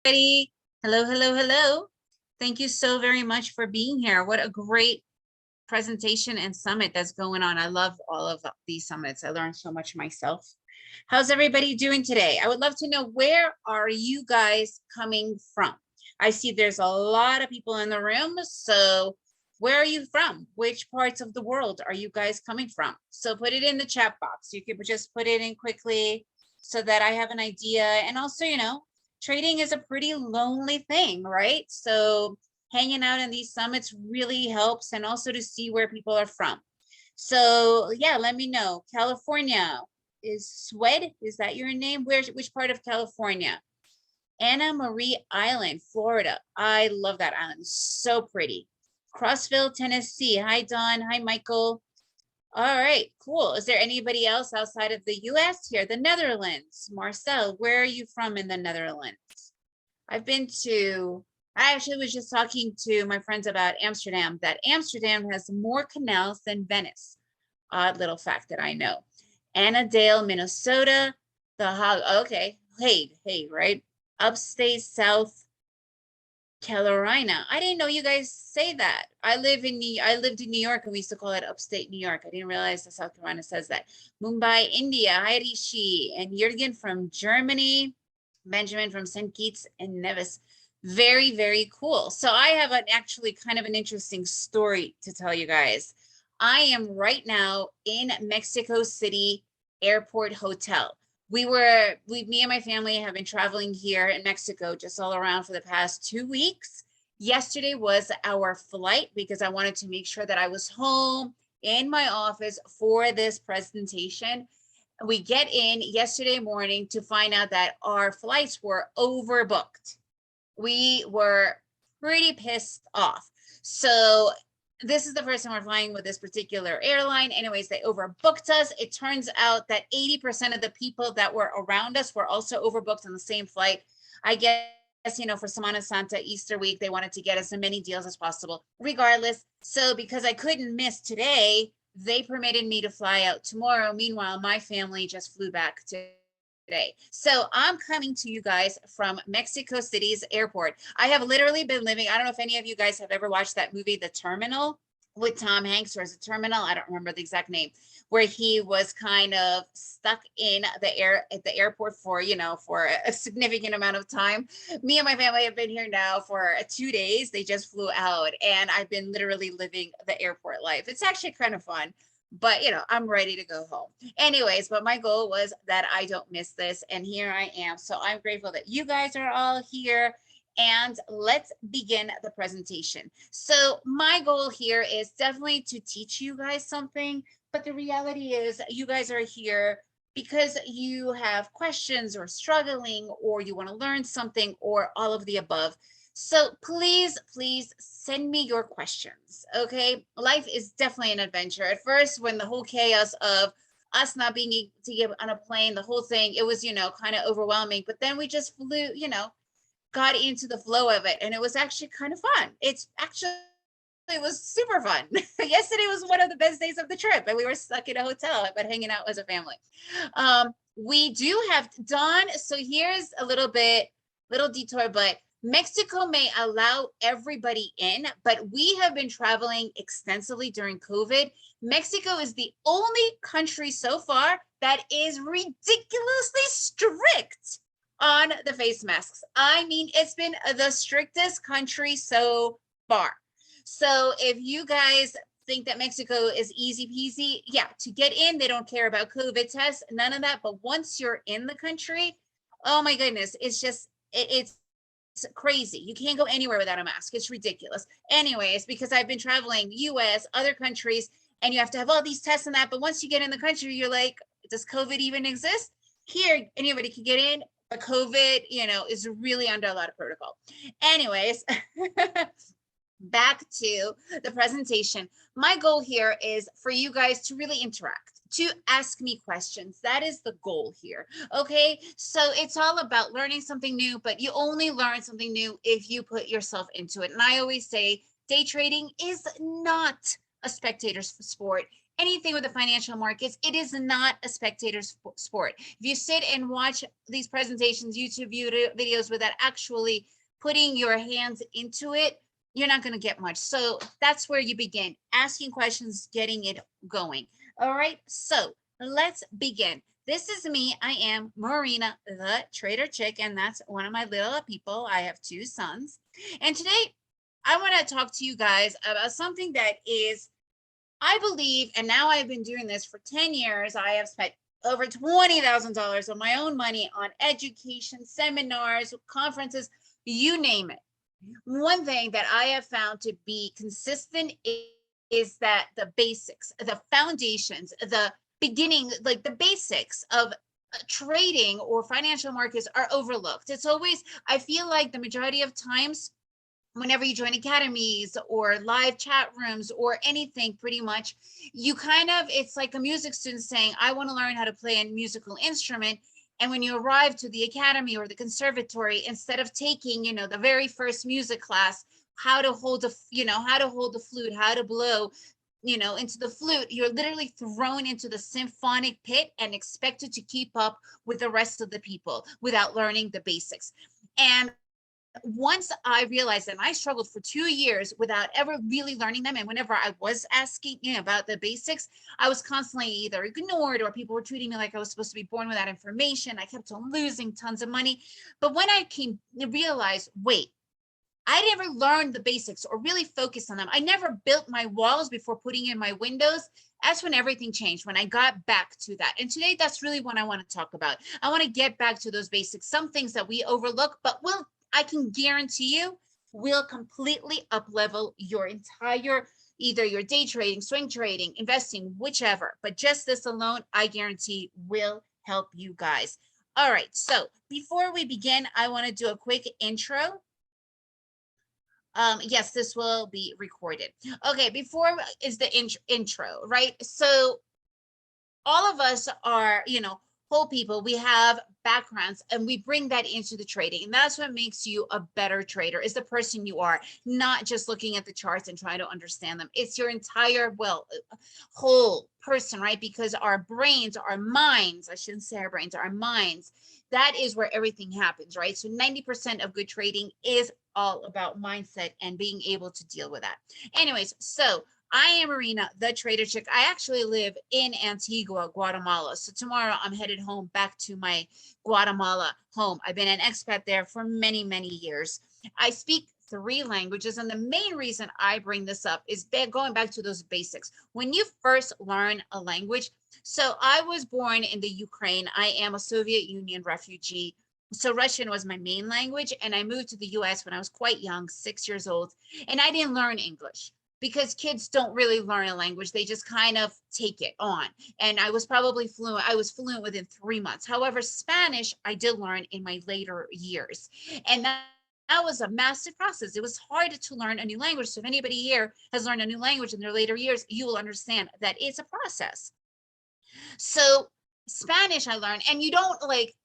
everybody. Hello, hello, hello. Thank you so very much for being here. What a great presentation and summit that's going on. I love all of these summits. I learned so much myself. How's everybody doing today? I would love to know, where are you guys coming from? I see there's a lot of people in the room. So where are you from? Which parts of the world are you guys coming from? So put it in the chat box. You could just put it in quickly so that I have an idea. And also, trading is a pretty lonely thing, right? So hanging out in these summits really helps, and also to see where people are from. So yeah, let me know. California is Swed. Is that your name? Which part of California? Anna Marie Island, Florida. I love that island. So pretty. Crossville, Tennessee. Hi, Dawn. Hi, Michael. All right, cool. Is there anybody else outside of the US here? The Netherlands. Marcel, where are you from in the Netherlands? I actually was just talking to my friends about Amsterdam, that Amsterdam has more canals than Venice. Odd little fact that I know. Annandale, Minnesota. Okay. Hey, right? Upstate South Carolina. I didn't know you guys say that. I lived in New York, and we used to call it upstate New York. I didn't realize that South Carolina says that. Mumbai, India. Hi, Rishi. And Jürgen from Germany. Benjamin from St. Kitts and Nevis. Very, very cool. So I have actually kind of an interesting story to tell you guys. I am right now in Mexico City Airport Hotel. Me and my family have been traveling here in Mexico just all around for the past 2 weeks. Yesterday was our flight because I wanted to make sure that I was home in my office for this presentation. We get in yesterday morning to find out that our flights were overbooked. We were pretty pissed off. So this is the first time we're flying with this particular airline. Anyways, they overbooked us. It turns out that 80% of the people that were around us were also overbooked on the same flight. I guess, for Semana Santa, Easter week, they wanted to get us as many deals as possible. Regardless, so because I couldn't miss today, they permitted me to fly out tomorrow. Meanwhile, my family just flew back today. So I'm coming to you guys from Mexico City's airport. I have literally been living, I don't know if any of you guys have ever watched that movie, The Terminal, with Tom Hanks, or is it Terminal? I don't remember the exact name, where he was kind of stuck in at the airport for a significant amount of time. Me and my family have been here now for 2 days. They just flew out, and I've been literally living the airport life. It's actually kind of fun, but I'm ready to go home. Anyways, but my goal was that I don't miss this, and here I am. So I'm grateful that you guys are all here. And let's begin the presentation. So my goal here is definitely to teach you guys something, but the reality is you guys are here because you have questions or struggling, or you want to learn something, or all of the above. So please send me your questions, okay? Life is definitely an adventure. At first, when the whole chaos of us not being able to get on a plane, the whole thing, it was, kind of overwhelming. But then we just flew, got into the flow of it, and it was actually kind of fun. It was super fun. Yesterday was one of the best days of the trip, and we were stuck in a hotel but hanging out as a family. We do have Dawn. So here's a little detour, but Mexico may allow everybody in, but we have been traveling extensively during COVID. Mexico is the only country so far that is ridiculously strict on the face masks. I mean, it's been the strictest country so far. So if you guys think that Mexico is easy peasy, yeah, to get in, they don't care about COVID tests, none of that. But once you're in the country, oh my goodness, it's crazy. You can't go anywhere without a mask. It's ridiculous. Anyways, because I've been traveling US, other countries, and you have to have all these tests and that. But once you get in the country, you're like, does COVID even exist? Here, anybody can get in, but COVID, is really under a lot of protocol. Anyways, back to the presentation. My goal here is for you guys to really interact, to ask me questions. That is the goal here. Okay, so it's all about learning something new, but you only learn something new if you put yourself into it. And I always say day trading is not a spectator's sport. anything with the financial markets, it is not a spectator sport. If you sit and watch these presentations, YouTube videos without actually putting your hands into it, you're not going to get much. So that's where you begin, asking questions, getting it going. All right, so let's begin. This is me. I am Marina, the Trader Chick, and that's one of my little people. I have 2 sons. And today I want to talk to you guys about something that is, I believe, and now I've been doing this for 10 years. I have spent over $20,000 of my own money on education, seminars, conferences, you name it. One thing that I have found to be consistent is that the basics, the foundations, the beginning, like the basics of trading or financial markets are overlooked. It's always, I feel like the majority of times, whenever you join academies or live chat rooms or anything, pretty much, you kind of, it's like a music student saying, I want to learn how to play a musical instrument. And when you arrive to the academy or the conservatory, instead of taking, the very first music class, how to hold how to hold the flute, how to blow, into the flute, you're literally thrown into the symphonic pit and expected to keep up with the rest of the people without learning the basics. And once I realized that, I struggled for 2 years without ever really learning them. And whenever I was asking about the basics, I was constantly either ignored or people were treating me like I was supposed to be born without information. I kept on losing tons of money. But when I came to realize, wait, I never learned the basics or really focused on them. I never built my walls before putting in my windows. That's when everything changed, when I got back to that. And today, that's really what I want to talk about. I want to get back to those basics, some things that we overlook, but I can guarantee you will completely up level your entire, either your day trading, swing trading, investing, whichever. But just this alone, I guarantee will help you guys. All right, so before we begin, I want to do a quick intro. Yes, this will be recorded. Okay, before is the intro, right? So all of us are, whole people. We have backgrounds and we bring that into the trading. And that's what makes you a better trader, is the person you are, not just looking at the charts and trying to understand them. It's your entire, whole person, right? Because our brains, our minds, I shouldn't say our brains, our minds, that is where everything happens, right? So 90% of good trading is all about mindset and being able to deal with that. Anyways, so I am Marina, the Trader Chick. I actually live in Antigua, Guatemala. So tomorrow I'm headed home back to my Guatemala home. I've been an expat there for many, many years. I speak 3 languages. And the main reason I bring this up is going back to those basics. When you first learn a language, so I was born in the Ukraine. I am a Soviet Union refugee. So Russian was my main language. And I moved to the US when I was quite young, 6 years old. And I didn't learn English, because kids don't really learn a language. They just kind of take it on. And I was probably fluent. I was fluent within 3 months. However, Spanish, I did learn in my later years. And that was a massive process. It was hard to learn a new language. So if anybody here has learned a new language in their later years, you will understand that it's a process. So Spanish I learned, and you don't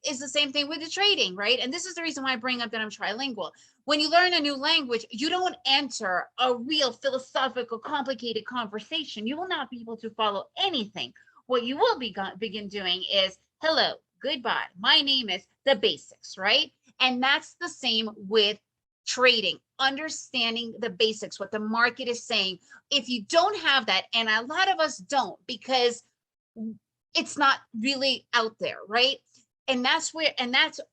it's the same thing with the trading, right? And this is the reason why I bring up that I'm trilingual. When you learn a new language, you don't enter a real philosophical, complicated conversation. You will not be able to follow anything. What you will begin doing is, hello, goodbye, my name is, the basics, right? And that's the same with trading, understanding the basics, what the market is saying. If you don't have that, and a lot of us don't, because it's not really out there, right? And that's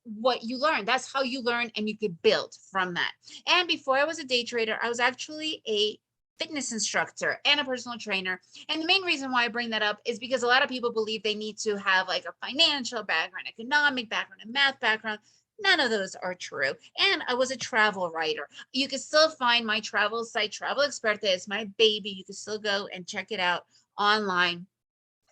what you learn. That's how you learn, and you could build from that. And before I was a day trader, I was actually a fitness instructor and a personal trainer. And the main reason why I bring that up is because a lot of people believe they need to have a financial background, economic background, and math background. None of those are true. And I was a travel writer. You can still find my travel site, Travel Experta is my baby. You can still go and check it out online,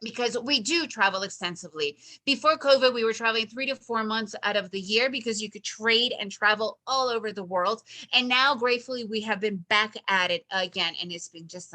because we do travel extensively. Before COVID, we were traveling 3 to 4 months out of the year, because you could trade and travel all over the world. And now, gratefully, we have been back at it again, and it's been just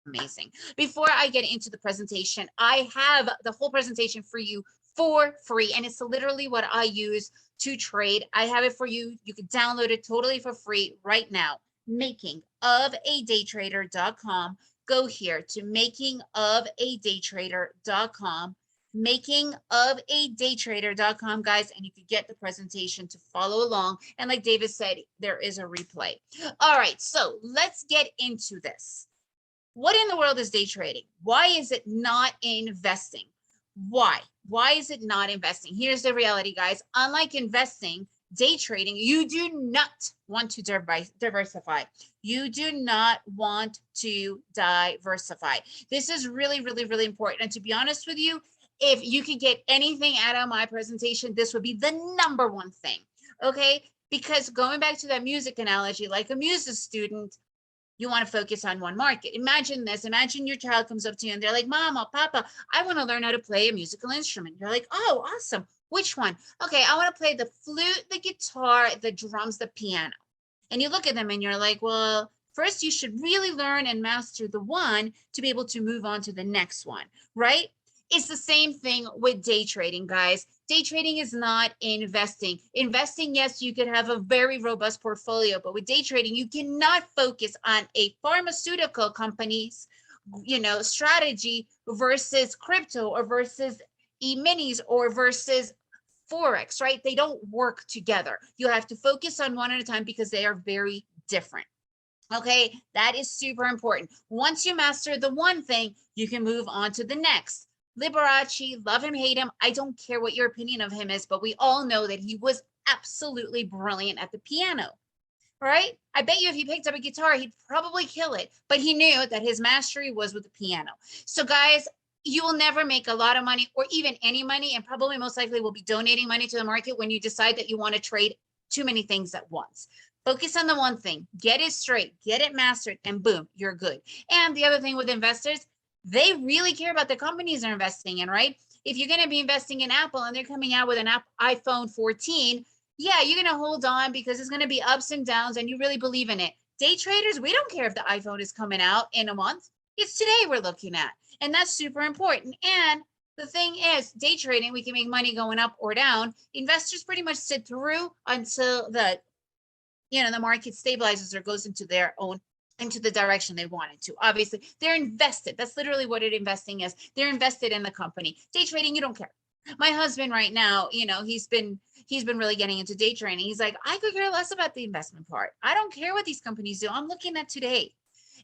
amazing. Before I get into the presentation, I have the whole presentation for you for free, and it's literally what I use to trade. I have it for you. You can download it totally for free right now. makingofadaytrader.com. go here to makingofadaytrader.com, makingofadaytrader.com, guys, and you can get the presentation to follow along. And like David said, there is a replay. All right, so let's get into this. What in the world is day trading? Why is it not investing? Why? Why is it not investing? Here's the reality, guys. Unlike investing, day trading, you do not want to diversify. You do not want to diversify. This is really, really, really important. And to be honest with you, if you could get anything out of my presentation, this would be the number one thing, okay? Because going back to that music analogy, like a music student, you want to focus on one market. Imagine this. Imagine your child comes up to you and they're like, Mama, Papa, I want to learn how to play a musical instrument. You're like, oh, awesome. Which one? Okay, I want to play the flute, the guitar, the drums, the piano. And you look at them and you're like, well, first you should really learn and master the one to be able to move on to the next one, right? It's the same thing with day trading, guys. Day trading is not investing. Investing, yes, you could have a very robust portfolio, but with day trading, you cannot focus on a pharmaceutical company's, strategy versus crypto or versus e-minis or versus Forex, right? They don't work together. You have to focus on one at a time because they are very different. Okay, that is super important. Once you master the one thing, you can move on to the next. Liberace, love him, hate him. I don't care what your opinion of him is, but we all know that he was absolutely brilliant at the piano, right? I bet you if he picked up a guitar, he'd probably kill it, but he knew that his mastery was with the piano. So guys, you will never make a lot of money or even any money, and probably most likely will be donating money to the market when you decide that you want to trade too many things at once. Focus on the one thing, get it straight, get it mastered, and boom, you're good. And the other thing with investors, they really care about the companies they're investing in, right? If you're going to be investing in Apple and they're coming out with an iPhone 14, yeah, you're going to hold on because it's going to be ups and downs and you really believe in it. Day traders, we don't care if the iPhone is coming out in a month. It's today we're looking at. And that's super important. And the thing is, day trading, we can make money going up or down. Investors pretty much sit through until the market stabilizes or goes into their own, into the direction they want it to. Obviously, they're invested. That's literally what investing is. They're invested in the company. Day trading, you don't care. My husband right now, he's been really getting into day trading. He's like, I could care less about the investment part. I don't care what these companies do. I'm looking at today.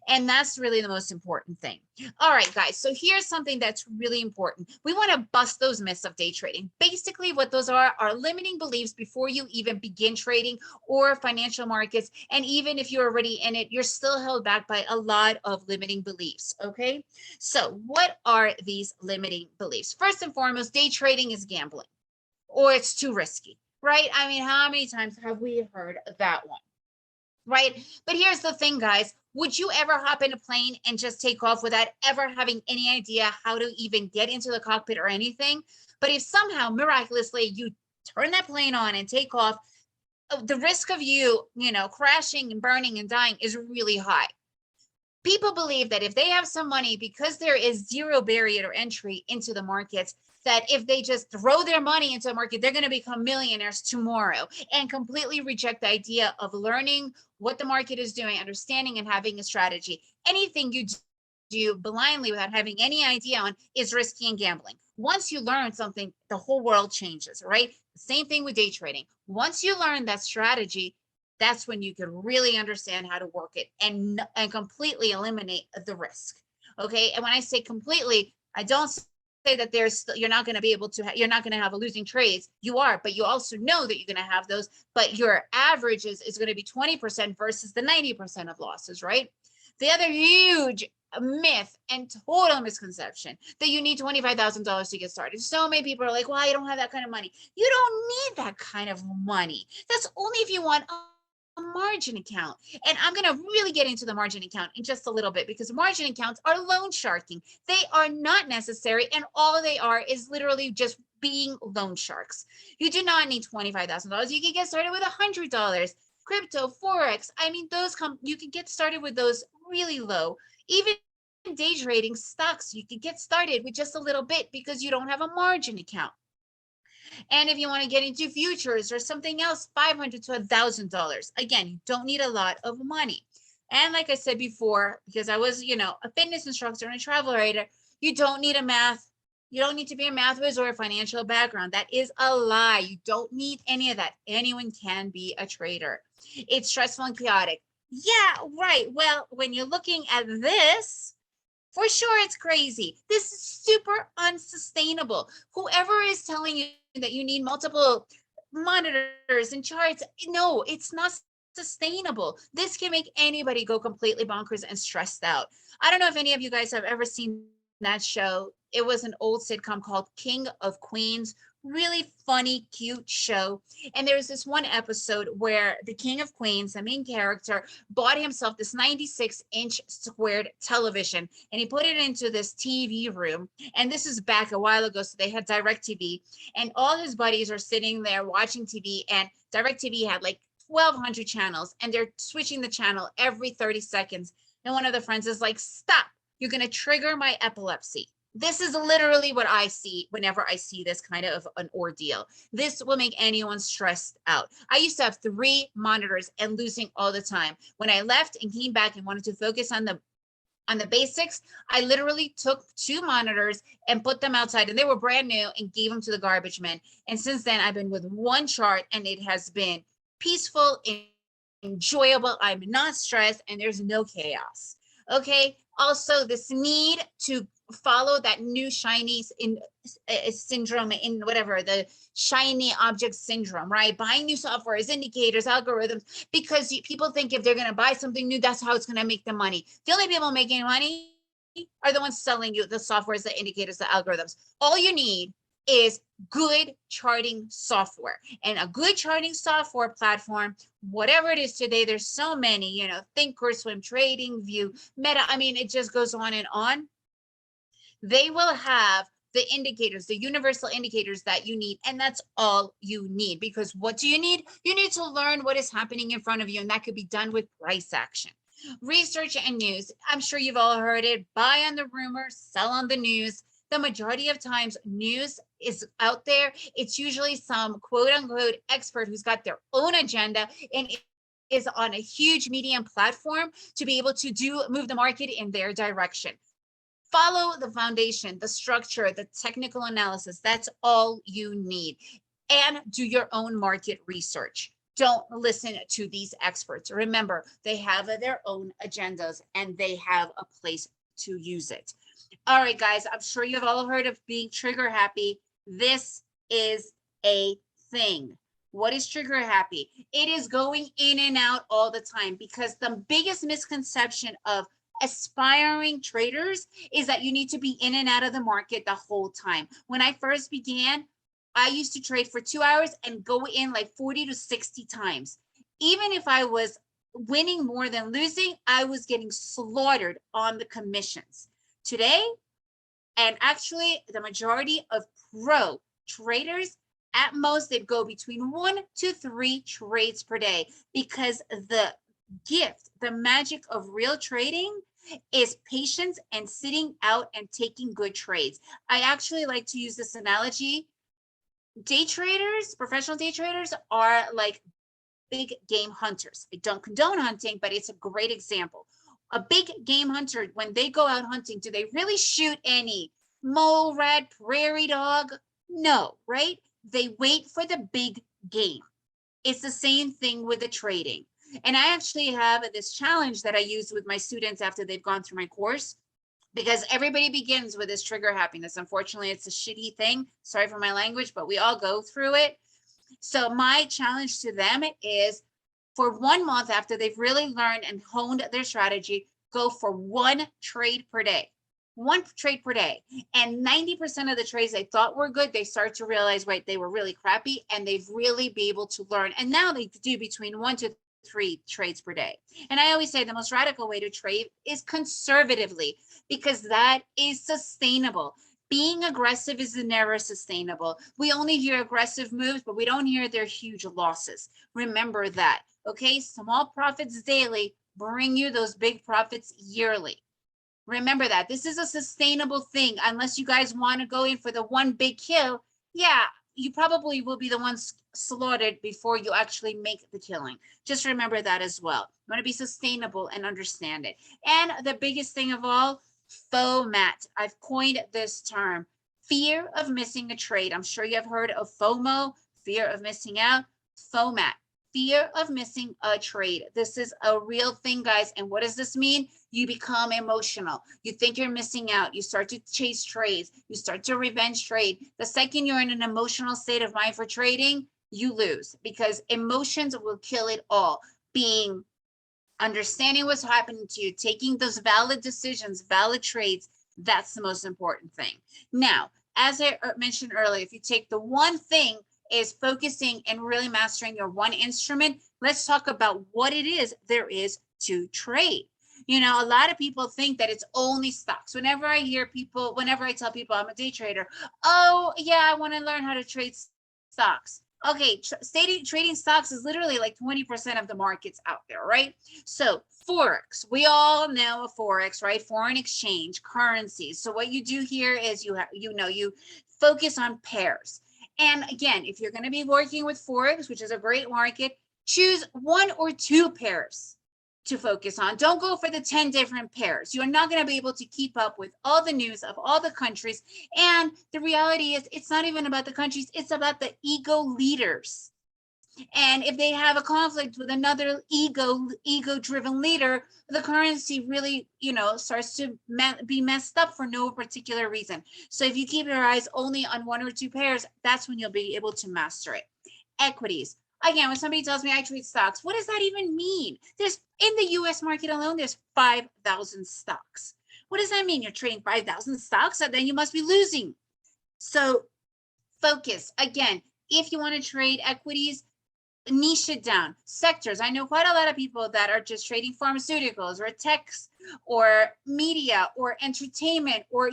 And that's really the most important thing. All right, guys. So here's something that's really important. We want to bust those myths of day trading. Basically, what those are limiting beliefs before you even begin trading or financial markets. And even if you're already in it, you're still held back by a lot of limiting beliefs. Okay. So what are these limiting beliefs? First and foremost, day trading is gambling or it's too risky, right? I mean, how many times have we heard that one? Right? But here's the thing, guys. Would you ever hop in a plane and just take off without ever having any idea how to even get into the cockpit or anything? But if somehow miraculously you turn that plane on and take off, the risk of you, crashing and burning and dying is really high. People believe that if they have some money, because there is zero barrier to entry into the markets, that if they just throw their money into the market, they're going to become millionaires tomorrow, and completely reject the idea of learning what the market is doing, understanding and having a strategy. Anything you do blindly without having any idea on is risky and gambling. Once you learn something, the whole world changes, right? The same thing with day trading. Once you learn that strategy, that's when you can really understand how to work it and completely eliminate the risk. Okay. And when I say completely, I don't say that you're not going to be able to, you're not going to have a losing trades. You are, but you also know that you're going to have those, but your average is going to be 20% versus the 90% of losses, right? The other huge myth and total misconception that you need $25,000 to get started. So many people are like, well, I don't have that kind of money. You don't need that kind of money. That's only if you want a margin account. And I'm going to really get into the margin account in just a little bit, because margin accounts are loan sharking. They are not necessary. And all they are is literally just being loan sharks. You do not need $25,000. You can get started with $100. Crypto, Forex. I mean, you can get started with those really low. Even day trading stocks, you can get started with just a little bit because you don't have a margin account. And if you want to get into futures or something else, $500 to $1,000. Again, you don't need a lot of money. And like I said before, because I was, you know, a fitness instructor and a travel writer, you don't need a math. You don't need to be a math whiz or a financial background. That is a lie. You don't need any of that. Anyone can be a trader. It's stressful and chaotic. Yeah, right. Well, when you're looking at this, for sure it's crazy. This is super unsustainable. Whoever is telling you that you need multiple monitors and charts, no, it's not sustainable. This can make anybody go completely bonkers and stressed out. I don't know if any of you guys have ever seen that show. It was an old sitcom called King of Queens. Really funny, cute show. And there's this one episode where the King of Queens, the main character, bought himself this 96-inch squared television and he put it into this TV room. And this is back a while ago, so they had DirecTV, and all his buddies are sitting there watching TV, and DirecTV had like 1,200 channels, and they're switching the channel every 30 seconds. And one of the friends is like, stop, you're going to trigger my epilepsy. This is literally what I see whenever I see this kind of an ordeal. This will make anyone stressed out. I used to have 3 monitors and losing all the time. When I left and came back and wanted to focus on the basics, I literally took 2 monitors and put them outside, and they were brand new, and gave them to the garbage man. And since then, I've been with 1 chart, and it has been peaceful, enjoyable. I'm not stressed, and there's no chaos. Okay. Also, this need to follow that new shiny syndrome, in whatever, the shiny object syndrome, right? Buying new softwares, indicators, algorithms, because people think if they're going to buy something new, that's how it's going to make them money. The only people making money are the ones selling you the softwares, the indicators, the algorithms. All you need is good charting software, and a good charting software platform, whatever it is today. There's so many, you know, Thinkorswim, TradingView, Meta. I mean, it just goes on and on. They will have the indicators, the universal indicators that you need. And that's all you need, because what do you need? You need to learn what is happening in front of you. And that could be done with price action. Research and news. I'm sure you've all heard it. Buy on the rumors, sell on the news. The majority of times news is out there. It's usually some quote unquote expert who's got their own agenda and is on a huge medium platform to be able to move the market in their direction. Follow the foundation, the structure, the technical analysis. That's all you need. And do your own market research. Don't listen to these experts. Remember, they have their own agendas and they have a place to use it. All right, guys, I'm sure you've all heard of being trigger happy. This is a thing. What is trigger happy? It is going in and out all the time, because the biggest misconception of aspiring traders is that you need to be in and out of the market the whole time. When I first began, I used to trade for 2 hours and go in like 40 to 60 times. Even if I was winning more than losing, I was getting slaughtered on the commissions. Today, and actually the majority of pro traders, at most they'd go between 1 to 3 trades per day, because the gift, the magic of real trading is patience and sitting out and taking good trades. I actually like to use this analogy. Day traders, professional day traders, are like big game hunters. I don't condone hunting, but it's a great example. A big game hunter, when they go out hunting, do they really shoot any mole, rat, prairie dog? No, right? They wait for the big game. It's the same thing with the trading. And I actually have this challenge that I use with my students after they've gone through my course, because everybody begins with this trigger happiness. Unfortunately, it's a shitty thing. Sorry for my language, but we all go through it. So my challenge to them is, for 1 month after they've really learned and honed their strategy, go for 1 trade per day. 1 trade per day. And 90% of the trades they thought were good, they start to realize, right, they were really crappy, and they've really be able to learn. And now they do between 1 to 3 trades per day. And I always say the most radical way to trade is conservatively, because that is sustainable. Being aggressive is never sustainable. We only hear aggressive moves, but we don't hear their huge losses. Remember that. Okay, small profits daily bring you those big profits yearly. Remember that. This is a sustainable thing, unless you guys want to go in for the one big kill. Yeah, you probably will be the ones slaughtered before you actually make the killing. Just remember that as well. You want to be sustainable and understand it. And the biggest thing of all, FOMAT. I've coined this term, fear of missing a trade. I'm sure you have heard of FOMO, fear of missing out. FOMAT, fear of missing a trade. This is a real thing, guys. And what does this mean? You become emotional. You think you're missing out. You start to chase trades. You start to revenge trade. The second you're in an emotional state of mind for trading, you lose, because emotions will kill it all. Understanding what's happening to you, taking those valid decisions, valid trades, that's the most important thing. Now, as I mentioned earlier, if you take the one thing is focusing and really mastering your one instrument, let's talk about what it is there is to trade. You know, a lot of people think that it's only stocks. Whenever I tell people I'm a day trader, oh yeah, I want to learn how to trade stocks. Okay, trading stocks is literally like 20% of the markets out there, right? So Forex, we all know Forex, right? Foreign exchange, currencies. So what you do here is you focus on pairs. And again, if you're going to be working with Forex, which is a great market, choose one or two pairs to focus on. Don't go for the 10 different pairs. You're not going to be able to keep up with all the news of all the countries. And the reality is, it's not even about the countries, it's about the ego leaders. And if they have a conflict with another ego-driven leader, the currency really, starts to be messed up for no particular reason. So if you keep your eyes only on one or two pairs, that's when you'll be able to master it. Equities. Again, when somebody tells me I trade stocks, what does that even mean? In the US market alone, there's 5,000 stocks. What does that mean? You're trading 5,000 stocks, and then you must be losing. So focus. Again, if you want to trade equities, niche it down. Sectors. I know quite a lot of people that are just trading pharmaceuticals or techs or media or entertainment, or,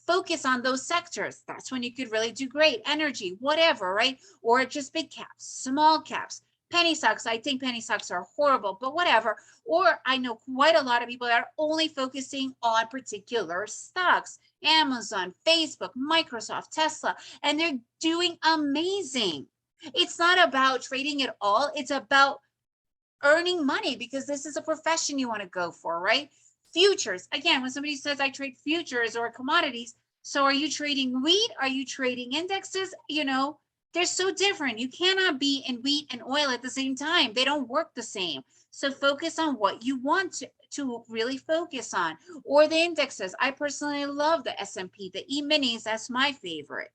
focus on those sectors. That's when you could really do great. Energy, whatever, right? Or just big caps, small caps, penny stocks. I think penny stocks are horrible, but whatever. Or I know quite a lot of people that are only focusing on particular stocks. Amazon, Facebook, Microsoft, Tesla, and they're doing amazing. It's not about trading at all. It's about earning money, because this is a profession you want to go for, right? Futures. Again, when somebody says I trade futures or commodities, so are you trading wheat? Are you trading indexes? They're so different. You cannot be in wheat and oil at the same time. They don't work the same. So focus on what you want to really focus on. Or the indexes. I personally love the S&P, the E-minis. That's my favorite.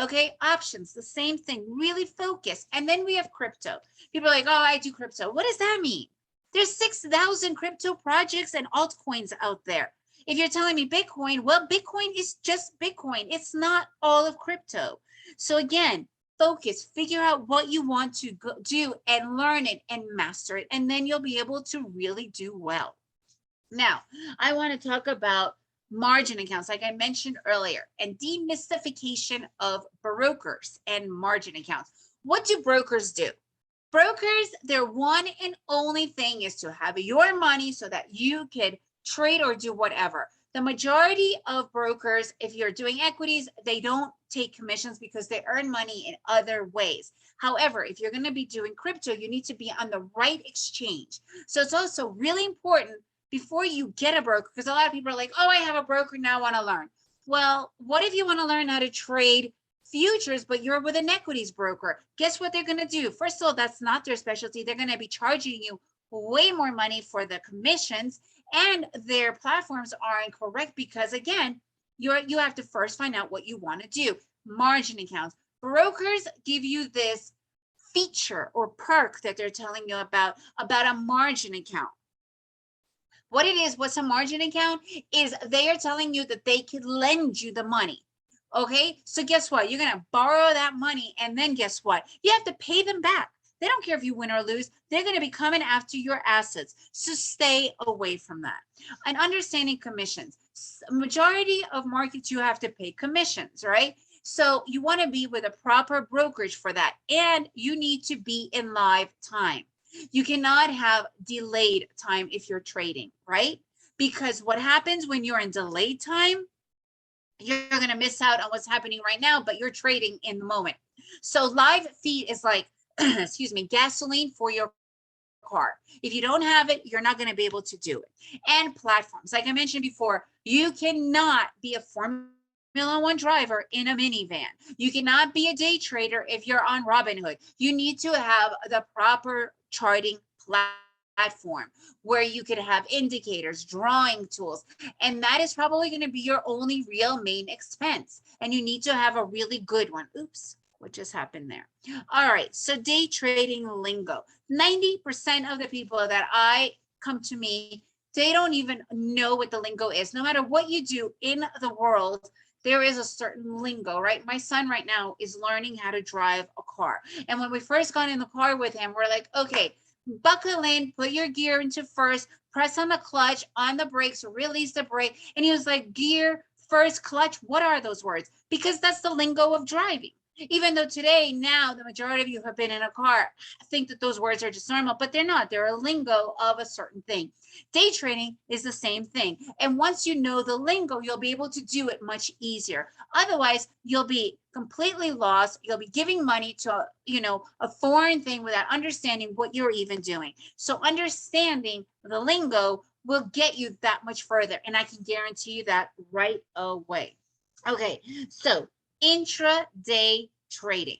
Okay, options, the same thing, really focus. And then we have crypto. People are like, oh, I do crypto. What does that mean? There's 6,000 crypto projects and altcoins out there. If you're telling me Bitcoin, well, Bitcoin is just Bitcoin. It's not all of crypto. So again, focus, figure out what you want to do and learn it and master it. And then you'll be able to really do well. Now, I want to talk about margin accounts, like I mentioned earlier, and demystification of brokers and margin accounts. What do brokers do? Brokers, their one and only thing is to have your money so that you can trade or do whatever. The majority of brokers, if you're doing equities, they don't take commissions because they earn money in other ways. However, if you're going to be doing crypto, you need to be on the right exchange. So it's also really important before you get a broker, because a lot of people are like, oh, I have a broker, now I want to learn. Well, what if you want to learn how to trade futures, but you're with an equities broker? Guess what they're going to do? First of all, that's not their specialty. They're going to be charging you way more money for the commissions, and their platforms are incorrect because, again, you have to first find out what you want to do. Margin accounts. Brokers give you this feature or perk that they're telling you about a margin account. What it is, what's a margin account, is they are telling you that they could lend you the money. Okay, so guess what? You're going to borrow that money, and then guess what? You have to pay them back. They don't care if you win or lose. They're going to be coming after your assets. So stay away from that. And understanding commissions. Majority of markets, you have to pay commissions, right? So you want to be with a proper brokerage for that. And you need to be in live time. You cannot have delayed time if you're trading, right? Because what happens when you're in delayed time, you're going to miss out on what's happening right now, but you're trading in the moment. So live feed is like, excuse me, gasoline for your car. If you don't have it, you're not going to be able to do it. And platforms, like I mentioned before, you cannot be a Formula One driver in a minivan. You cannot be a day trader if you're on Robinhood. You need to have the proper charting platform where you could have indicators, drawing tools, and that is probably going to be your only real main expense. And you need to have a really good one. Oops, what just happened there? All right, so day trading lingo. 90% of the people that I come to me, they don't even know what the lingo is. No matter what you do in the world, there is a certain lingo, right? My son right now is learning how to drive a car. And when we first got in the car with him, we're like, okay, buckle in, put your gear into first, press on the clutch, on the brakes, release the brake. And he was like, gear, first, clutch, what are those words? Because that's the lingo of driving. Even though today, now, the majority of you have been in a car, think that those words are just normal, but they're not. They're a lingo of a certain thing. Day trading is the same thing. And once you know the lingo, you'll be able to do it much easier. Otherwise, you'll be completely lost. You'll be giving money to, a foreign thing without understanding what you're even doing. So understanding the lingo will get you that much further. And I can guarantee you that right away. Okay, so intraday trading.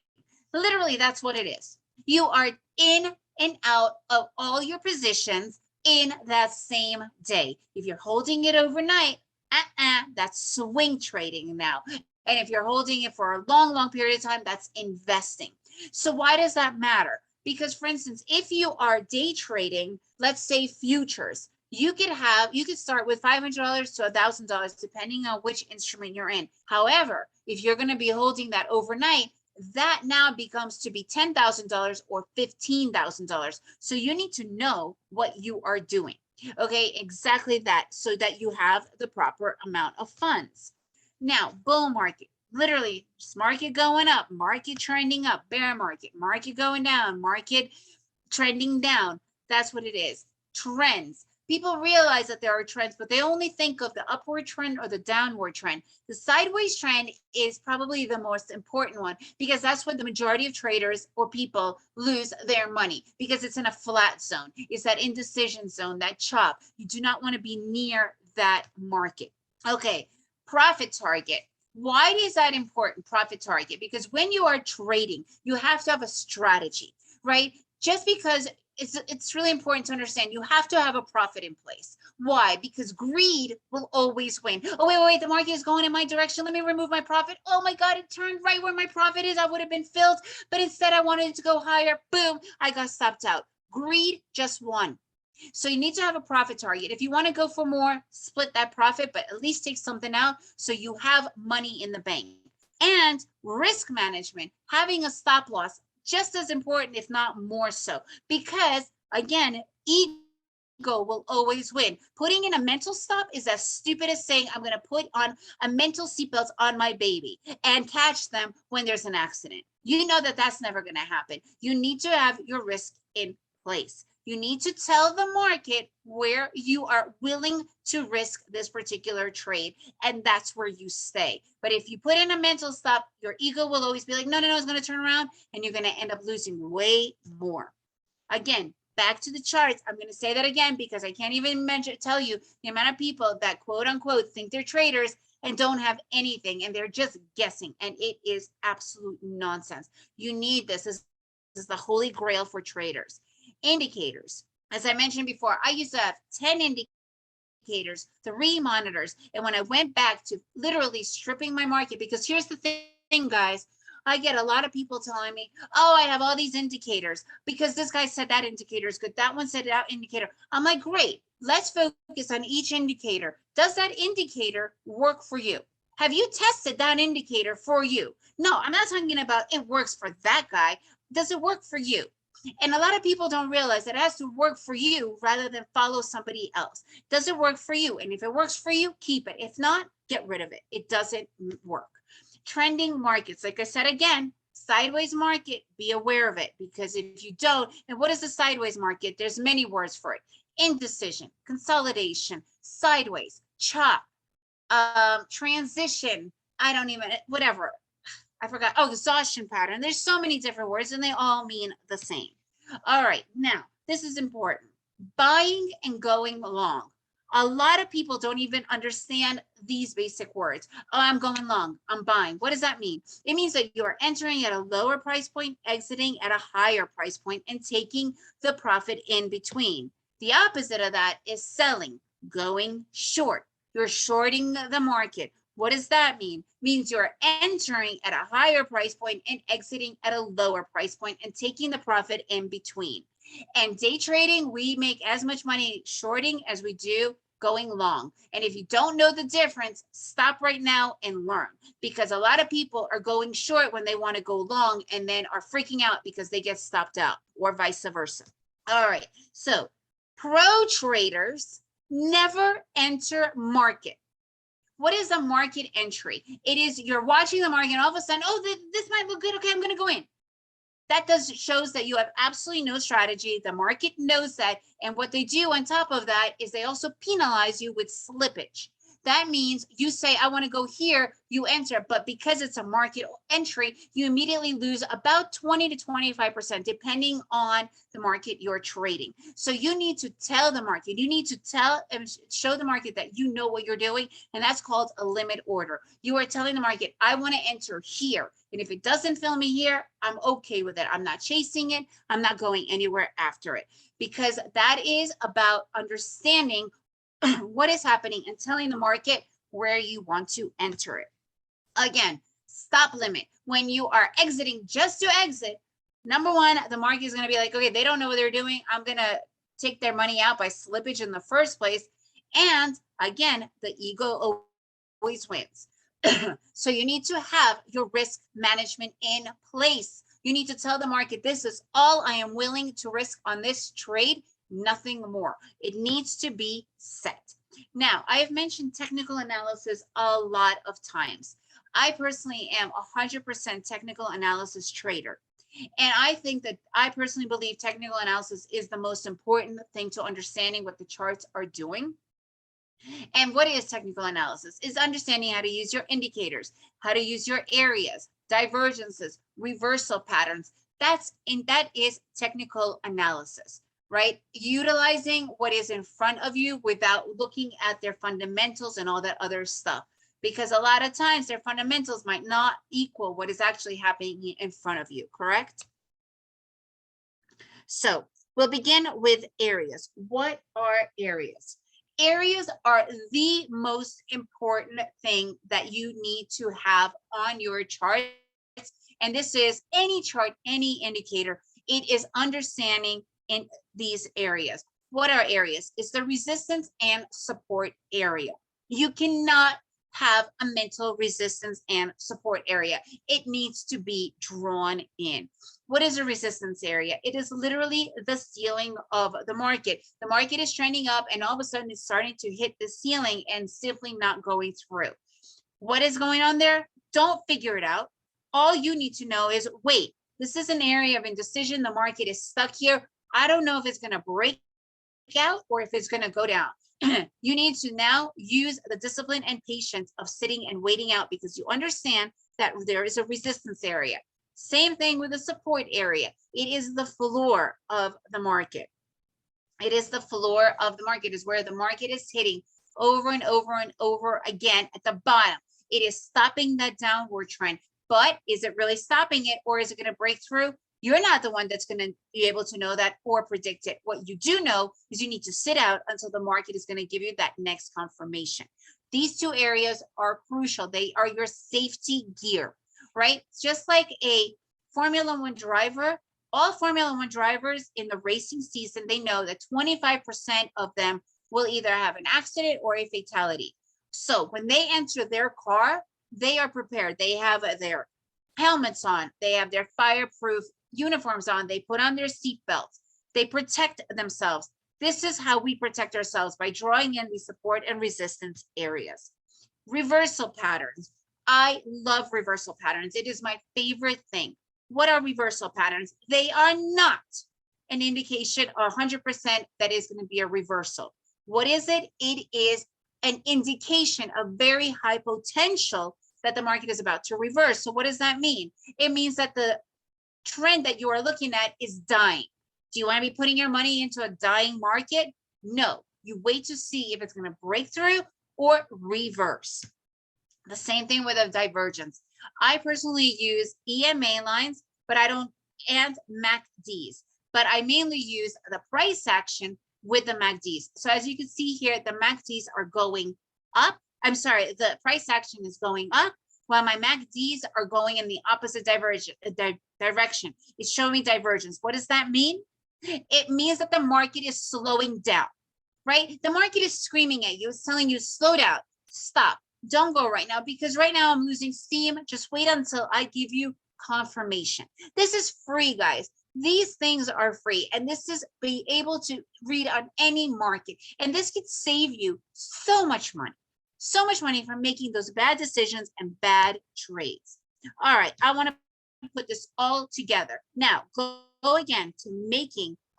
Literally, that's what it is. You are in and out of all your positions in that same day. If you're holding it overnight, that's swing trading now. And if you're holding it for a long, long period of time, that's investing. So why does that matter? Because, for instance, if you are day trading, let's say futures, you could start with $500 to $1,000 depending on which instrument you're in. However, if you're going to be holding that overnight, that now becomes to be $10,000 or $15,000. So you need to know what you are doing. Okay, exactly that, so that you have the proper amount of funds. Now, bull market, literally market going up, market trending up, bear market going down, market trending down. That's what it is. Trends. People realize that there are trends, but they only think of the upward trend or the downward trend. The sideways trend is probably the most important one because that's when the majority of traders or people lose their money because it's in a flat zone. It's that indecision zone, that chop. You do not want to be near that market. Okay, profit target. Why is that important, profit target? Because when you are trading, you have to have a strategy, right? Just because it's really important to understand you have to have a profit in place. Why? Because greed will always win. Oh, wait, the market is going in my direction. Let me remove my profit. Oh my God, it turned right where my profit is. I would have been filled, but instead I wanted it to go higher. Boom, I got stopped out. Greed just won. So you need to have a profit target. If you want to go for more, split that profit, but at least take something out so you have money in the bank. And risk management, having a stop loss, just as important, if not more so, because again, ego will always win. Putting in a mental stop is as stupid as saying, I'm going to put on a mental seatbelt on my baby and catch them when there's an accident. You know that that's never going to happen. You need to have your risk in place. You need to tell the market where you are willing to risk this particular trade, and that's where you stay. But if you put in a mental stop, your ego will always be like, no, it's going to turn around, and you're going to end up losing way more. Again, back to the charts. I'm going to say that again because I can't even tell you the amount of people that quote unquote think they're traders and don't have anything, and they're just guessing, and it is absolute nonsense. You need this. This is the holy grail for traders. Indicators. As I mentioned before, I used to have 10 indicators, 3 monitors. And when I went back to literally stripping my market, because here's the thing, guys, I get a lot of people telling me, oh, I have all these indicators because this guy said that indicator is good. That one said that indicator. I'm like, great, let's focus on each indicator. Does that indicator work for you? Have you tested that indicator for you? No, I'm not talking about it works for that guy. Does it work for you? And a lot of people don't realize that it has to work for you rather than follow somebody else. Does it work for you? And if it works for you, keep it. If not, get rid of it. It doesn't work. Trending markets. Like I said again, sideways market, be aware of it, because if you don't, and what is the sideways market? There's many words for it. Indecision, consolidation, sideways, chop, transition, I don't even, whatever. I forgot. Oh, exhaustion pattern. There's so many different words and they all mean the same. All right, now this is important. Buying and going long. A lot of people don't even understand these basic words. Oh, I'm going long, I'm buying. What does that mean? It means that you're entering at a lower price point, exiting at a higher price point, and taking the profit in between. The opposite of that is selling, going short. You're shorting the market. What does that mean? Means you're entering at a higher price point and exiting at a lower price point and taking the profit in between. And day trading, we make as much money shorting as we do going long. And if you don't know the difference, stop right now and learn, because a lot of people are going short when they want to go long and then are freaking out because they get stopped out, or vice versa. All right, so pro traders never enter market. What is a market entry? It is you're watching the market and all of a sudden, oh, this might look good. Okay, I'm going to go in. That shows that you have absolutely no strategy. The market knows that. And what they do on top of that is they also penalize you with slippage. That means you say, I want to go here, you enter, but because it's a market entry, you immediately lose about 20 to 25%, depending on the market you're trading. So you need to tell the market, you need to tell and show the market that you know what you're doing. And that's called a limit order. You are telling the market, I want to enter here. And if it doesn't fill me here, I'm okay with it. I'm not chasing it. I'm not going anywhere after it, because that is about understanding what is happening and telling the market where you want to enter it. Again, stop limit. When you are exiting just to exit, number one, the market is going to be like, okay, they don't know what they're doing. I'm going to take their money out by slippage in the first place. And again, the ego always wins. So you need to have your risk management in place. You need to tell the market, this is all I am willing to risk on this trade, nothing more. It needs to be set. Now, I have mentioned technical analysis a lot of times. I personally am 100% technical analysis trader. And I think that I personally believe technical analysis is the most important thing to understanding what the charts are doing. And what is technical analysis? Is understanding how to use your indicators, how to use your areas, divergences, reversal patterns. That is technical analysis, right? Utilizing what is in front of you without looking at their fundamentals and all that other stuff. Because a lot of times their fundamentals might not equal what is actually happening in front of you, correct? So we'll begin with areas. What are areas? Areas are the most important thing that you need to have on your charts. And this is any chart, any indicator. It is understanding in these areas. What are areas? It's the resistance and support area. You cannot have a mental resistance and support area. It needs to be drawn in. What is a resistance area? It is literally the ceiling of the market. The market is trending up and all of a sudden it's starting to hit the ceiling and simply not going through. What is going on there? Don't figure it out. All you need to know is, wait, this is an area of indecision. The market is stuck here. I don't know if it's going to break out or if it's going to go down. You need to now use the discipline and patience of sitting and waiting out, because you understand that there is a resistance area. Same thing with the support area. It is the floor of the market. It is the floor of the market, is where the market is hitting over and over and over again at the bottom. It is stopping that downward trend. But is it really stopping it, or is it going to break through? You're not the one that's going to be able to know that or predict it. What you do know is you need to sit out until the market is going to give you that next confirmation. These two areas are crucial. They are your safety gear, right? Just like a Formula One driver, all Formula One drivers in the racing season, they know that 25% of them will either have an accident or a fatality. So when they enter their car, they are prepared. They have their helmets on. They have their fireproof uniforms on. They put on their seat belts. They protect themselves. This is how we protect ourselves, by drawing in the support and resistance areas. Reversal patterns. I love reversal patterns. It is my favorite thing. What are reversal patterns? They are not an indication or 100% that is going to be a reversal. What is it? It is an indication of very high potential that the market is about to reverse. So what does that mean? It means that the trend that you are looking at is dying. Do you want to be putting your money into a dying market? No, you wait to see if it's going to break through or reverse. The same thing with a divergence. I personally use EMA lines, but I don't, and MACDs, but I mainly use the price action with the MACDs. So as you can see here, the MACDs are going up. I'm sorry, the price action is going up while my MACDs are going in the opposite direction. It's showing divergence. What does that mean? It means that the market is slowing down, right? The market is screaming at you. It's telling you, slow down, stop, don't go right now, because right now I'm losing steam. Just wait until I give you confirmation. This is free, guys. These things are free, and this is be able to read on any market, and this could save you so much money from making those bad decisions and bad trades. All right, I want to put this all together. Now, go again to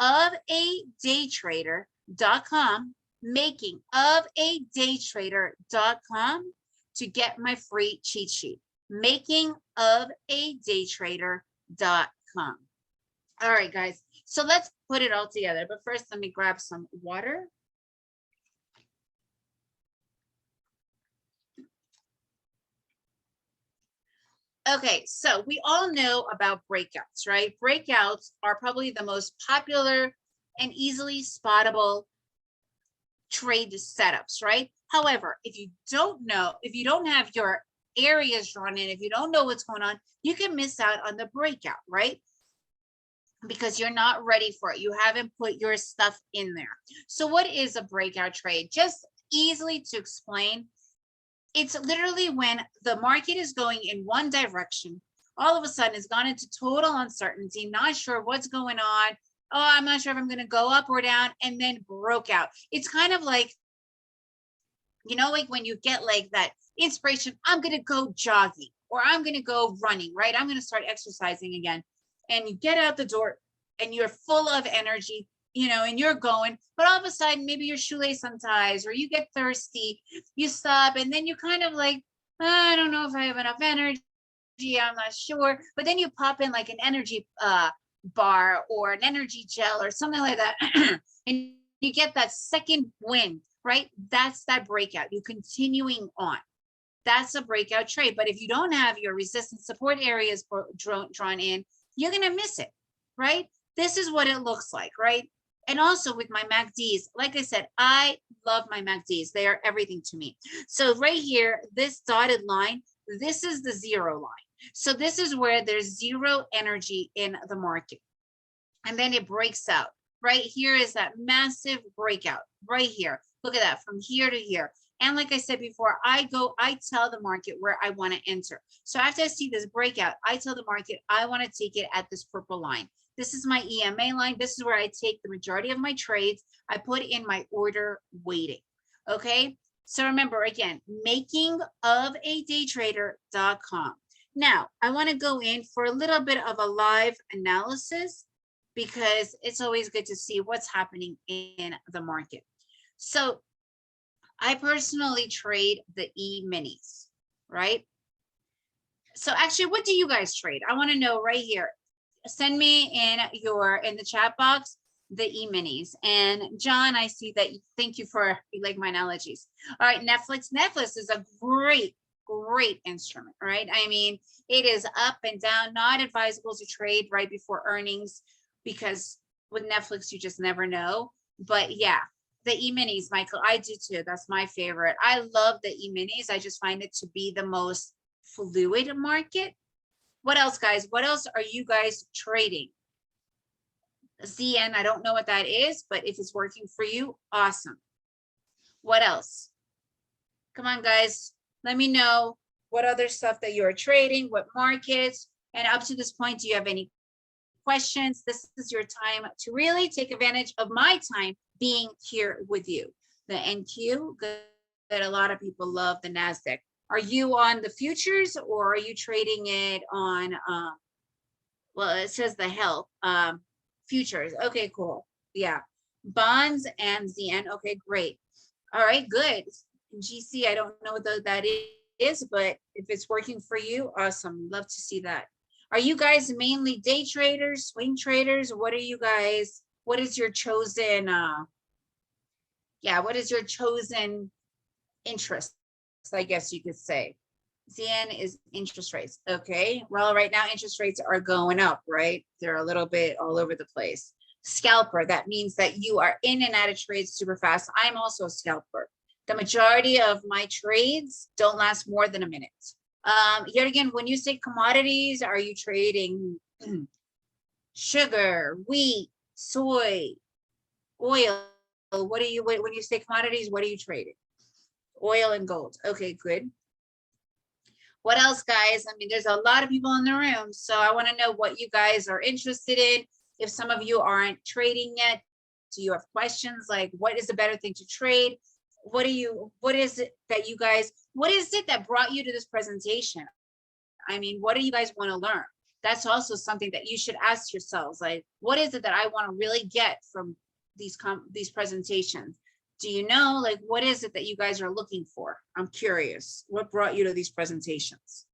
makingofadaytrader.com, makingofadaytrader.com to get my free cheat sheet. Makingofadaytrader.com. All right, guys. So let's put it all together. But first, let me grab some water. Okay, so we all know about breakouts, right? Breakouts are probably the most popular and easily spottable trade setups, right? However, if you don't know, if you don't have your areas drawn in, if you don't know what's going on, you can miss out on the breakout, right? Because you're not ready for it. You haven't put your stuff in there. So what is a breakout trade? Just easily to explain, it's literally when the market is going in one direction, all of a sudden it's gone into total uncertainty, not sure what's going on. Oh, I'm not sure if I'm going to go up or down, and then broke out. It's kind of like, you know, like when you get like that inspiration, I'm going to go jogging or I'm going to go running, right? I'm going to start exercising again. And you get out the door and you're full of energy, you know, and you're going, but all of a sudden, maybe your shoelace unties or you get thirsty, you stop, and then you kind of like, I don't know if I have enough energy, I'm not sure. But then you pop in like an energy bar or an energy gel or something like that, and you get that second wind, right? That's that breakout. You continuing on. That's a breakout trade. But if you don't have your resistance support areas drawn in, you're going to miss it, right? This is what it looks like, right? And also with my MACDs, like I said, I love my MACDs. They are everything to me. So right here, this dotted line, this is the zero line. So this is where there's zero energy in the market. And then it breaks out. Right here is that massive breakout right here. Look at that, from here to here. And like I said before, I tell the market where I want to enter. So after I see this breakout, I tell the market I want to take it at this purple line. This is my EMA line. This is where I take the majority of my trades. I put in my order weighting. Okay. So remember, again, makingofadaytrader.com. Now, I want to go in for a little bit of a live analysis because it's always good to see what's happening in the market. So I personally trade the E-minis, right? So actually, what do you guys trade? I want to know right here. Send me in the chat box the E-minis. And John, I see that thank you for like my analogies. All right, Netflix. Netflix is a great instrument, right? I mean, it is up and down, not advisable to trade right before earnings because with Netflix, you just never know. But yeah, the E-minis, Michael, I do too. That's my favorite. I love the E-minis. I just find it to be the most fluid market. What else, guys? What else are you guys trading? ZN, I don't know what that is, but if it's working for you, awesome. What else? Come on, guys. Let me know what other stuff that you're trading, what markets, and up to this point, do you have any questions? This is your time to really take advantage of my time being here with you. The NQ, good, that a lot of people love the NASDAQ. Are you on the futures or are you trading it on, well, it says the health futures. Okay, cool. Yeah. Bonds and ZN. Okay, great. All right, good. GC, I don't know what that is, but if it's working for you, awesome. Love to see that. Are you guys mainly day traders, swing traders? What are you guys, what is your chosen, what is your chosen interest, I guess you could say? ZN is interest rates. Okay, well, right now interest rates are going up, right? They're a little bit all over the place. Scalper, that means that you are in and out of trades super fast. I'm also a scalper. The majority of my trades don't last more than a minute. Yet again, when you say commodities, are you trading sugar, wheat, soy, oil? What are you, when you say commodities, what are you trading? Oil and gold. Okay, good. What else, guys? I mean, there's a lot of people in the room, so I want to know what you guys are interested in. If some of you aren't trading yet, do you have questions like what is the better thing to trade? What is it that you guys, what is it that brought you to this presentation? I mean, what do you guys want to learn? That's also something that you should ask yourselves, like, what is it that I want to really get from these presentations? Do you know, like, what is it that you guys are looking for? I'm curious. What brought you to these presentations?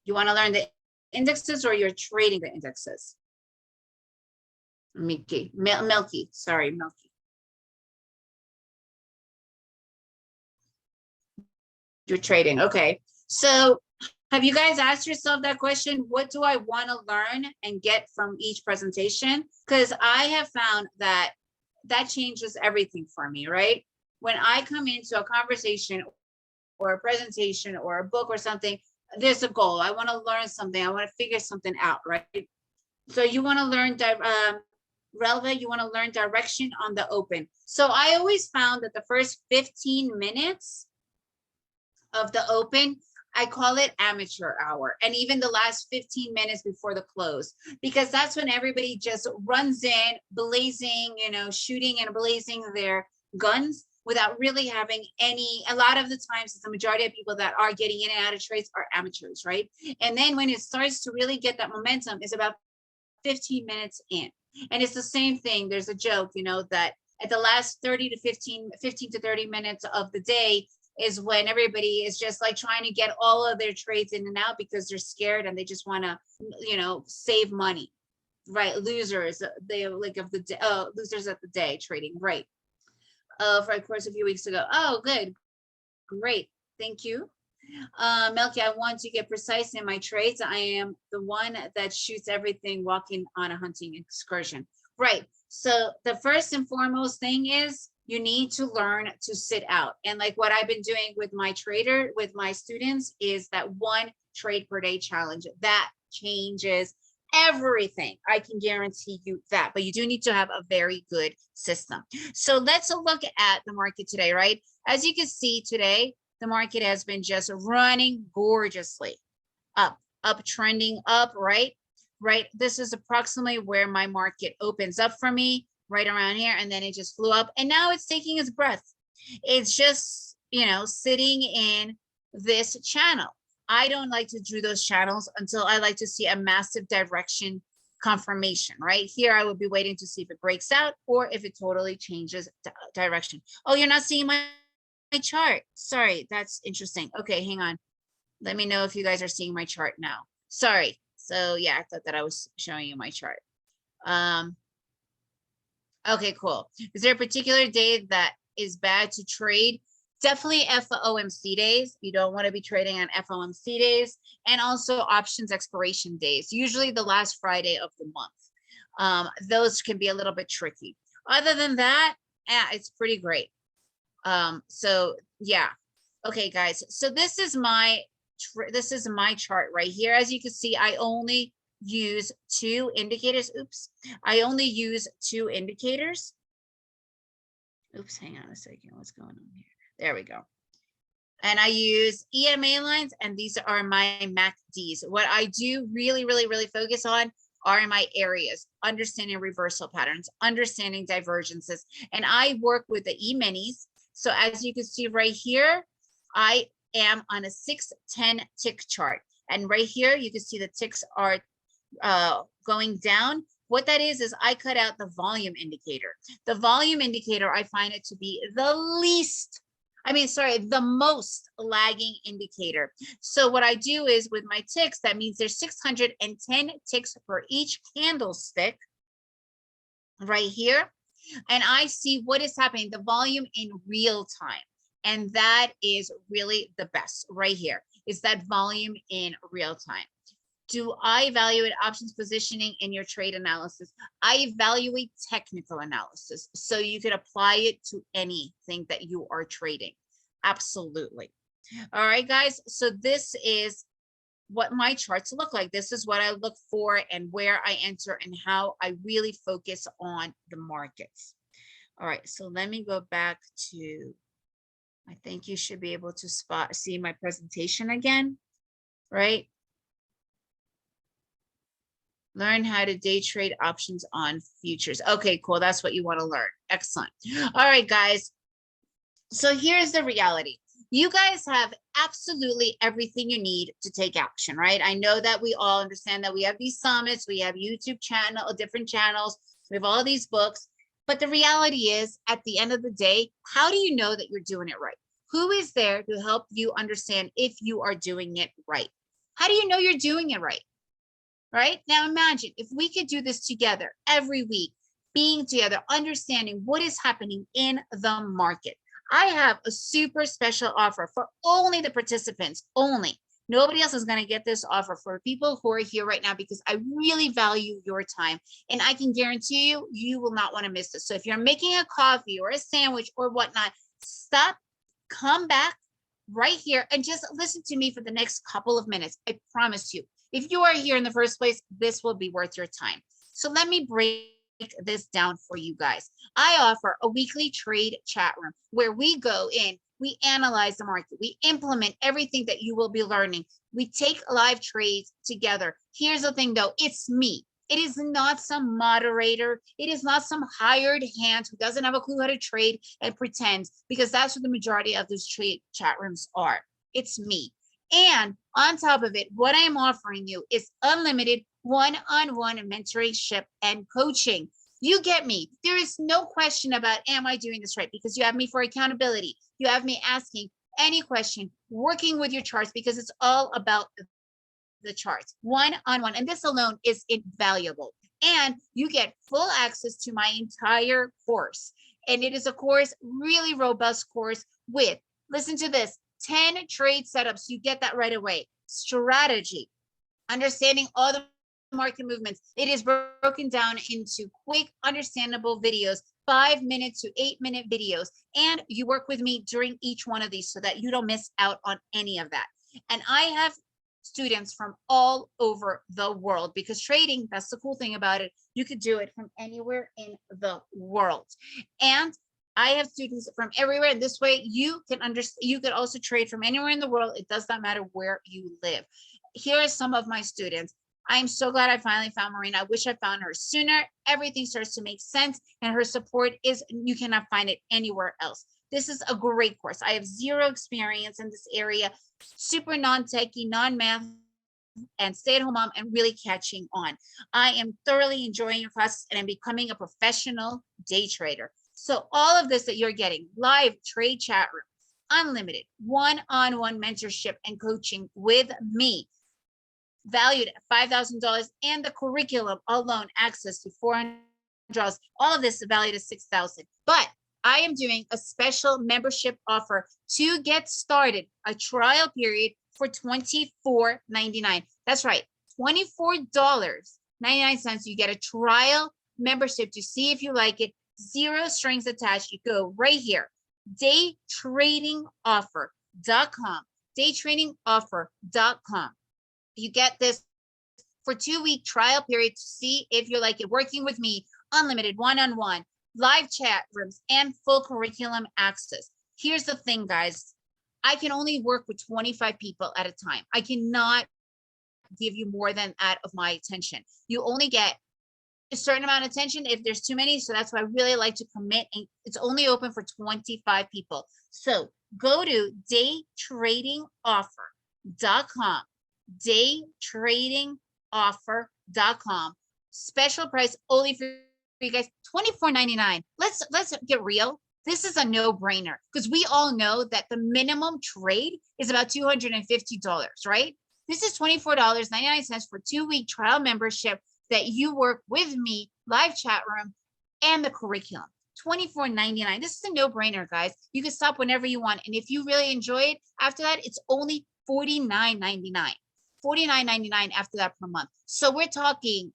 You want to learn the indexes or you're trading the indexes? Milky, sorry, Milky. You're trading, okay. So have you guys asked yourself that question? What do I want to learn and get from each presentation? Because I have found that that changes everything for me, right? When I come into a conversation or a presentation or a book or something, there's a goal. I want to learn something. I want to figure something out, right? So you want to learn relevant, you want to learn direction on the open. So I always found that the first 15 minutes of the open, I call it amateur hour, and even the last 15 minutes before the close, because that's when everybody just runs in blazing, shooting and blazing their guns without really having any. A lot of the times, the majority of people that are getting in and out of trades are amateurs, right? And then when it starts to really get that momentum is about 15 minutes in. And it's the same thing. There's a joke, that at the last 15 to 30 minutes of the day is when everybody is just like trying to get all of their trades in and out because they're scared and they just want to, save money, right? Losers, they like of the losers of the day trading, right? For a course a few weeks ago. Oh, good, great, thank you. Melky, I want to get precise in my trades. I am the one that shoots everything walking on a hunting excursion. Right. So the first and foremost thing is you need to learn to sit out. And like what I've been doing with my students is that 1 trade per day challenge. That changes everything. I can guarantee you that, but you do need to have a very good system. So let's look at the market today, right? As you can see today, the market has been just running gorgeously up, trending up, right? This is approximately where my market opens up for me, right around here. And then it just flew up and now it's taking its breath. It's just, sitting in this channel. I don't like to do those channels until I like to see a massive direction confirmation, right? Here, I would be waiting to see if it breaks out or if it totally changes direction. Oh, you're not seeing my chart. Sorry, that's interesting. Okay, hang on. Let me know if you guys are seeing my chart now. Sorry. So yeah, I thought that I was showing you my chart. Okay, cool. Is there a particular day that is bad to trade? Definitely FOMC days. You don't want to be trading on FOMC days, and also options expiration days, usually the last Friday of the month. Those can be a little bit tricky. Other than that, it's pretty great. So yeah. Okay, guys. So this is my chart right here. As you can see, I only use 2 indicators. Oops. I only use 2 indicators. Oops, hang on a second. What's going on here? There we go. And I use EMA lines, and these are my MACDs. What I do really focus on are my areas, understanding reversal patterns, understanding divergences, and I work with the E-minis. So as you can see right here, I am on a 6-10 tick chart. And right here, you can see the ticks are going down, what that is I cut out the volume indicator. The volume indicator, I find it to be the least, the most lagging indicator. So what I do is with my ticks, that means there's 610 ticks for each candlestick right here. And I see what is happening, the volume in real time. And that is really the best right here, is that volume in real time. Do I evaluate options positioning in your trade analysis? I evaluate technical analysis, so you could apply it to anything that you are trading. Absolutely. All right, guys. So this is what my charts look like. This is what I look for and where I enter and how I really focus on the markets. All right, so let me go back to, I think you should be able to see my presentation again, right? Learn how to day trade options on futures. Okay, cool. That's what you want to learn. Excellent. All right, guys. So here's the reality. You guys have absolutely everything you need to take action, right? I know that we all understand that we have these summits, we have YouTube channel, different channels, we have all these books. But the reality is, at the end of the day, how do you know that you're doing it right? Who is there to help you understand if you are doing it right? How do you know you're doing it right? Right? Now imagine if we could do this together every week, being together, understanding what is happening in the market. I have a super special offer for only the participants, only. Nobody else is going to get this offer for people who are here right now, because I really value your time. And I can guarantee you, you will not want to miss this. So if you're making a coffee or a sandwich or whatnot, stop, come back right here and just listen to me for the next couple of minutes. I promise you. If you are here in the first place, this will be worth your time. So let me break this down for you guys. I offer a weekly trade chat room where we go in, we analyze the market, we implement everything that you will be learning. We take live trades together. Here's the thing though, it's me. It is not some moderator. It is not some hired hand who doesn't have a clue how to trade and pretends, because that's what the majority of those trade chat rooms are. It's me. And on top of it, what I'm offering you is unlimited one-on-one mentorship and coaching. You get me. There is no question about, am I doing this right? Because you have me for accountability. You have me asking any question, working with your charts, because it's all about the charts, one-on-one. And this alone is invaluable. And you get full access to my entire course. And it is a course, really robust course with, listen to this, 10 trade setups. You get that right away. Strategy, understanding all the market movements. It is broken down into quick, understandable videos, 5-minute to 8-minute videos. And you work with me during each one of these so that you don't miss out on any of that. And I have students from all over the world, because trading, that's the cool thing about it. You could do it from anywhere in the world. And I have students from everywhere. And this way you can understand, you could also trade from anywhere in the world. It does not matter where you live. Here are some of my students. I'm so glad I finally found Marina. I wish I found her sooner. Everything starts to make sense, and her support is, you cannot find it anywhere else. This is a great course. I have zero experience in this area, super non-techie, non-math, and stay-at-home mom, and really catching on. I am thoroughly enjoying your classes, and I'm becoming a professional day trader. So all of this that you're getting, live trade chat room, unlimited one-on-one mentorship and coaching with me, valued at $5,000, and the curriculum alone, access to 400 draws. All of this is valued at $6,000. But I am doing a special membership offer to get started, a trial period for $24.99. That's right, $24.99. You get a trial membership to see if you like it. Zero strings attached. You go right here, daytradingoffer.com, daytradingoffer.com. You get this for 2-week trial period to see if you like it. Working with me, unlimited one-on-one, live chat rooms, and full curriculum access. Here's the thing, guys. I can only work with 25 people at a time. I cannot give you more than that of my attention. You only get a certain amount of attention if there's too many. So that's why I really like to commit, and it's only open for 25 people. So go to daytradingoffer.com, daytradingoffer.com, TradingOffer.com. Special price only for you guys, $24.99. Let's get real. This is a no-brainer because we all know that the minimum trade is about $250, right? This is $24.99 for 2-week trial membership that you work with me, live chat room, and the curriculum. $24.99. This is a no-brainer, guys. You can stop whenever you want. And if you really enjoy it, after that, it's only $49.99. $49.99 after that per month. So we're talking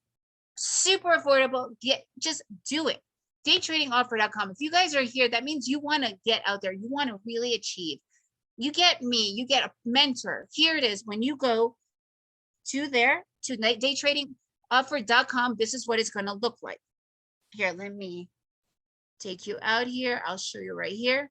super affordable. Just do it. DayTradingOffer.com. If you guys are here, that means you want to get out there. You want to really achieve. You get me. You get a mentor. Here it is. When you go to there, to DayTradingOffer.com, this is what it's going to look like. Here, let me take you out here. I'll show you right here.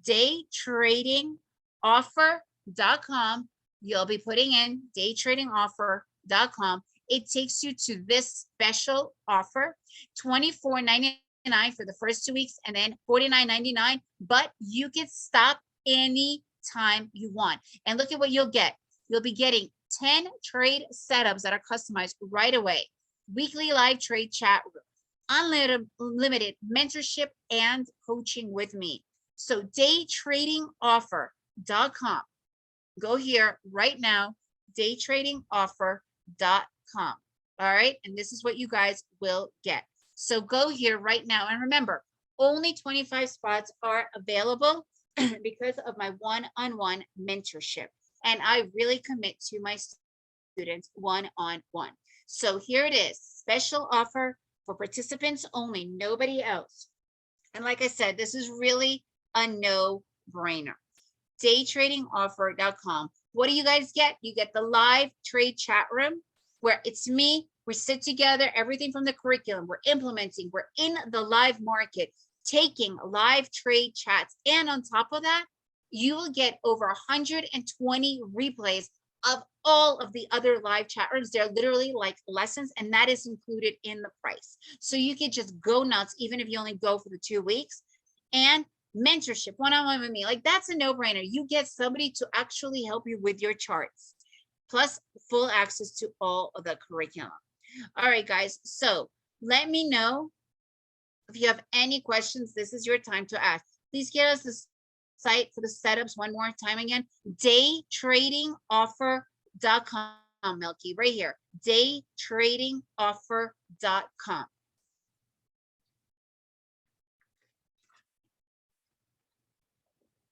DayTradingOffer.com. You'll be putting in DayTradingOffer.com. It takes you to this special offer, $24.99 for the first 2 weeks, and then $49.99. But you can stop any time you want. And look at what you'll get. You'll be getting 10 trade setups that are customized right away. Weekly live trade chat room, unlimited mentorship and coaching with me. So DayTradingOffer.com. Go here right now, DayTradingOffer.com. All right. And this is what you guys will get. So go here right now. And remember, only 25 spots are available because of my one-on-one mentorship. And I really commit to my students one-on-one. So here it is, special offer for participants only, nobody else. And like I said, this is really a no-brainer. DayTradingOffer.com. What do you guys get? You get the live trade chat room where it's me. We sit together, everything from the curriculum. We're implementing. We're in the live market, taking live trade chats. And on top of that, you will get over 120 replays of all of the other live chat rooms. They're literally like lessons, and that is included in the price. So you could just go nuts, even if you only go for the 2 weeks. And mentorship one-on-one with me, like that's a no-brainer. You get somebody to actually help you with your charts, plus full access to all of the curriculum. All right, guys, so let me know if you have any questions. This is your time to ask. Please get us the site for the setups one more time again. DayTradingOffer.com, Milky, right here. DayTradingOffer.com.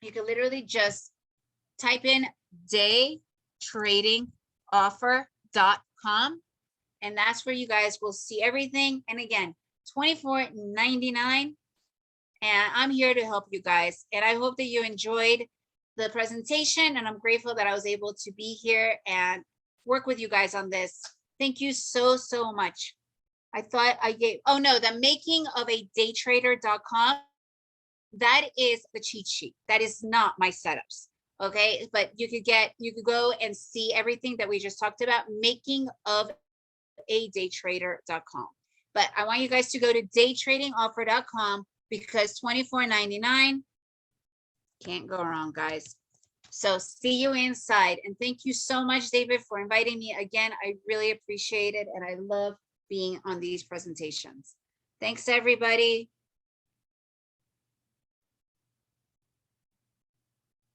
You can literally just type in DayTradingOffer.com, and that's where you guys will see everything. And again, $24.99. And I'm here to help you guys. And I hope that you enjoyed the presentation. And I'm grateful that I was able to be here and work with you guys on this. Thank you so, so much. I thought I gave, oh no, the making of a daytrader.com. That is the cheat sheet. That is not my setups. Okay. But you could go and see everything that we just talked about, making of a daytrader.com. But I want you guys to go to daytradingoffer.com because $24.99 can't go wrong, guys. So see you inside. And thank you so much, David, for inviting me again. I really appreciate it. And I love being on these presentations. Thanks, everybody.